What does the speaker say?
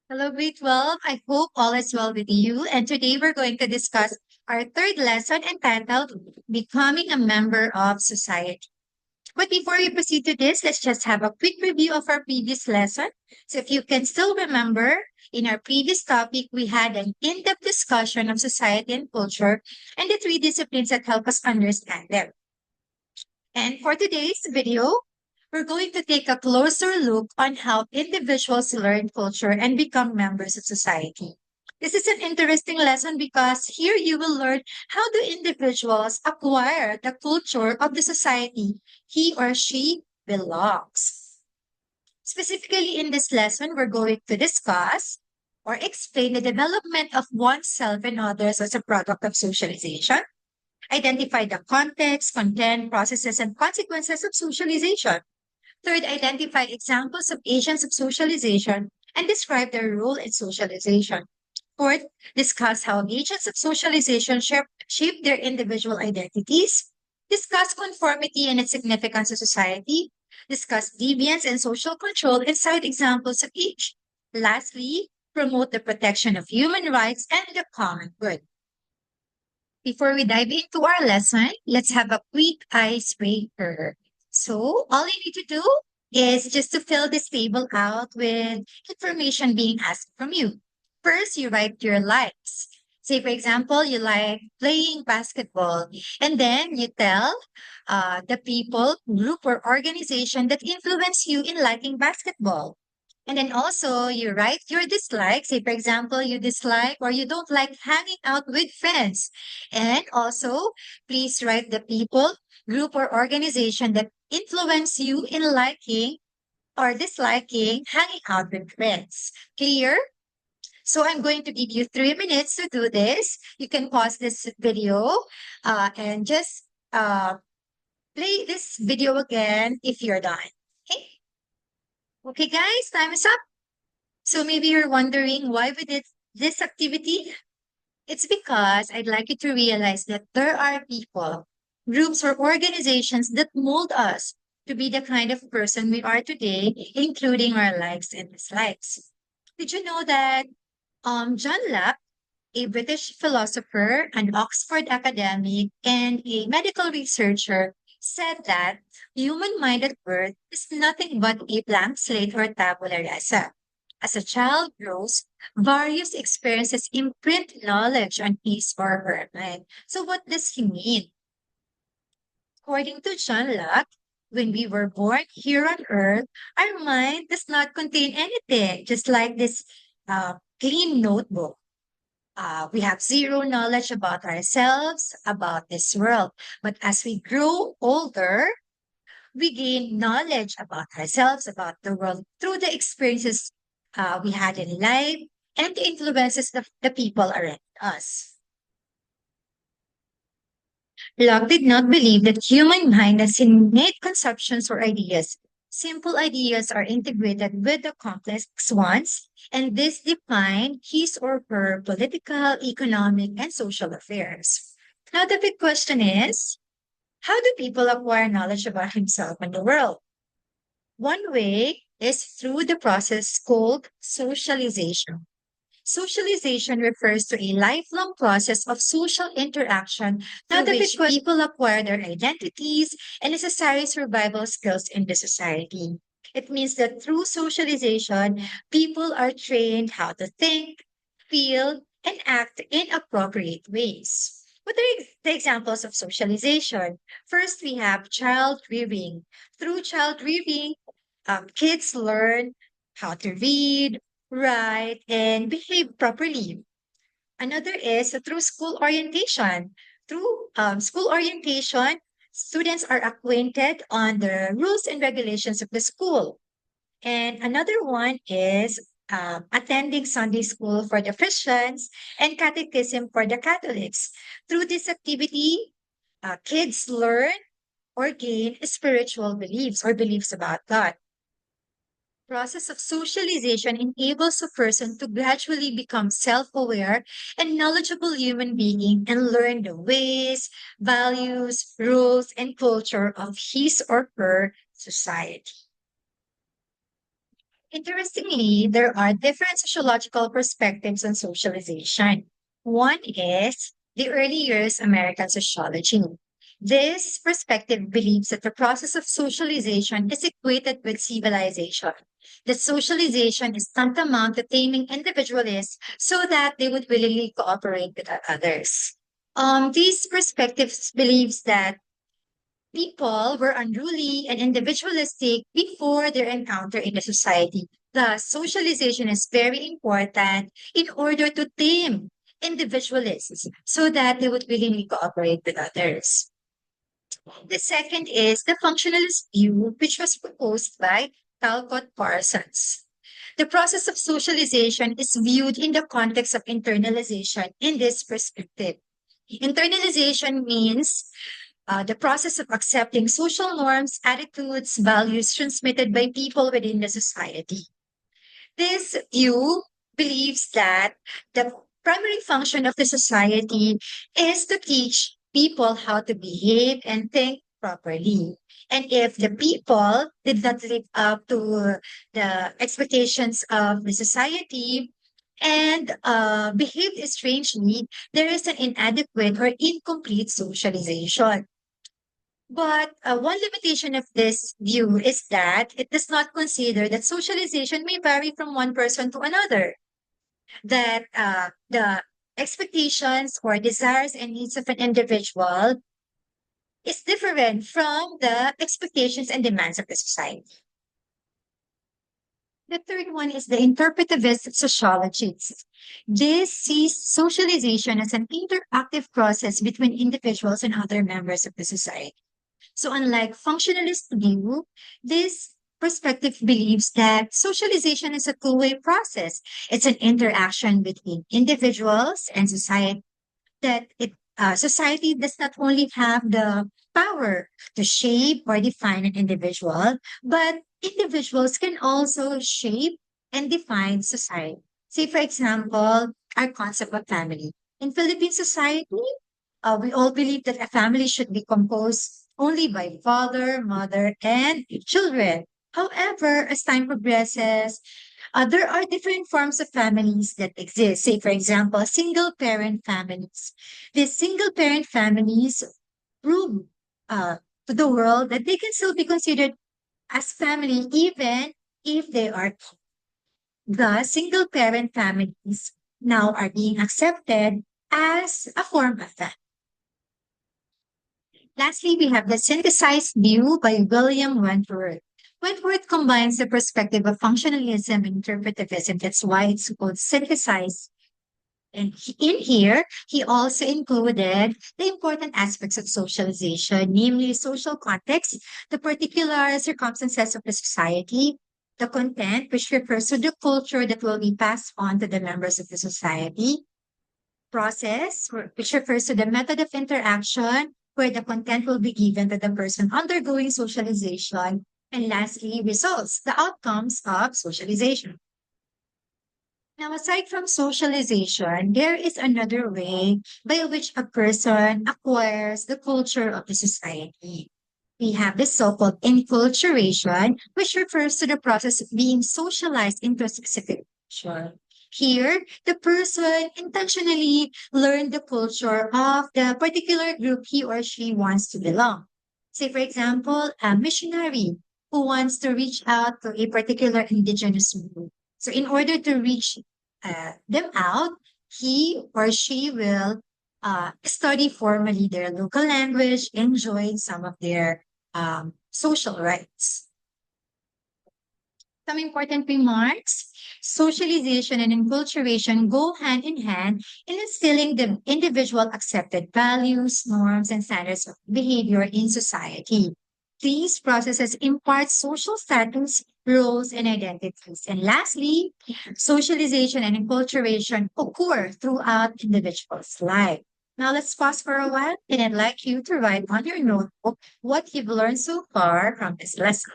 Hello, grade 12. I hope all is well with you. And today we're going to discuss our third lesson entitled Becoming a Member of Society. But before we proceed to this, let's just have a quick review of our previous lesson. So if you can still remember, in our previous topic, we had an in-depth discussion of society and culture and the three disciplines that help us understand them. And for today's video, we're going to take a closer look on how individuals learn culture and become members of society. This is an interesting lesson because here you will learn how do individuals acquire the culture of the society he or she belongs. Specifically in this lesson, we're going to discuss or explain the development of oneself and others as a product of socialization. Identify the context, content, processes, and consequences of socialization. Third, identify examples of agents of socialization and describe their role in socialization. Fourth, discuss how agents of socialization shape their individual identities. Discuss conformity and its significance to society. Discuss deviance and social control and cite examples of each. Lastly, promote the protection of human rights and the common good. Before we dive into our lesson, let's have a quick icebreaker. So, all you need to do is just to fill this table out with information being asked from you. First, you write your likes. Say, for example, you like playing basketball, and then you tell the people, group, or organization that influence you in liking basketball. And then also you write your dislikes. Say, for example, you dislike or you don't like hanging out with friends. And also, please write the people, group, or organization that influence you in liking or disliking hanging out with friends. Clear? So I'm going to give you 3 minutes to do this. You can pause this video and just play this video again if you're done. Okay? Okay, guys, time is up. So maybe you're wondering why we did this activity. It's because I'd like you to realize that there are people, groups, or organizations that mold us to be the kind of person we are today, including our likes and dislikes. Did you know that John Locke, a British philosopher, an Oxford academic, and a medical researcher, said that human mind at birth is nothing but a blank slate or tabula rasa. As a child grows, various experiences imprint knowledge on his or her mind. So what does he mean? According to John Locke, when we were born here on earth, our mind does not contain anything, just like this clean notebook. We have zero knowledge about ourselves, about this world. But as we grow older, we gain knowledge about ourselves, about the world through the experiences we had in life and the influences of the people around us. Locke did not believe that human mind has innate conceptions or ideas. Simple ideas are integrated with the complex ones, and this define his or her political, economic, and social affairs. Now, the big question is, how do people acquire knowledge about himself and the world? One way is through the process called socialization. Socialization refers to a lifelong process of social interaction Now through the big which question. people acquire their identities and necessary survival skills in the society. It means that through socialization, people are trained how to think, feel, and act in appropriate ways. What are the examples of socialization? First, we have child rearing. Through child rearing, kids learn how to read, write, and behave properly. Another is through school orientation. Through school orientation, students are acquainted on the rules and regulations of the school. And another one is attending Sunday school for the Christians and catechism for the Catholics. Through this activity, kids learn or gain spiritual beliefs or beliefs about God. Process of socialization enables a person to gradually become self-aware and knowledgeable human being and learn the ways, values, rules, and culture of his or her society. Interestingly, there are different sociological perspectives on socialization. One is the early years American sociology. This perspective believes that the process of socialization is equated with civilization. That socialization is tantamount to taming individualists so that they would willingly cooperate with others. These perspectives believes that people were unruly and individualistic before their encounter in the society. Thus, socialization is very important in order to tame individualists so that they would willingly cooperate with others. The second is the functionalist view, which was proposed by Talcott Parsons. The process of socialization is viewed in the context of internalization in this perspective. Internalization means the process of accepting social norms, attitudes, values transmitted by people within the society. This view believes that the primary function of the society is to teach people how to behave and think properly. And if the people did not live up to the expectations of the society and behaved strangely, there is an inadequate or incomplete socialization. But one limitation of this view is that it does not consider that socialization may vary from one person to another, that the expectations or desires and needs of an individual is different from the expectations and demands of the society. The third one is the interpretivist sociologists. This sees socialization as an interactive process between individuals and other members of the society. So unlike functionalist view, this perspective believes that socialization is a two-way process. It's an interaction between individuals and society that society does not only have the power to shape or define an individual, but individuals can also shape and define society. Say, for example, our concept of family. In Philippine society, we all believe that a family should be composed only by father, mother, and children. However, as time progresses, there are different forms of families that exist. Say, for example, single parent families. These single parent families prove to the world that they can still be considered as family even if they are the single parent families now are being accepted as a form of family. Lastly, we have the synthesized view by William Wentworth. Wentworth combines the perspective of functionalism and interpretivism. That's why it's called synthesized. And in here, he also included the important aspects of socialization, namely social context, the particular circumstances of the society, the content, which refers to the culture that will be passed on to the members of the society, process, which refers to the method of interaction, where the content will be given to the person undergoing socialization. And lastly, results, the outcomes of socialization. Now, aside from socialization, there is another way by which a person acquires the culture of the society. We have the so-called enculturation, which refers to the process of being socialized into a specific culture. Here, the person intentionally learned the culture of the particular group he or she wants to belong. Say, for example, a missionary who wants to reach out to a particular indigenous group. So, in order to reach them out, he or she will study formally their local language, enjoy some of their social rights. Some important remarks. Socialization and enculturation go hand in hand in instilling the individual accepted values, norms, and standards of behavior in society. These processes impart social status, roles, and identities. And lastly, socialization and enculturation occur throughout individuals' life. Now let's pause for a while, and I'd like you to write on your notebook what you've learned so far from this lesson.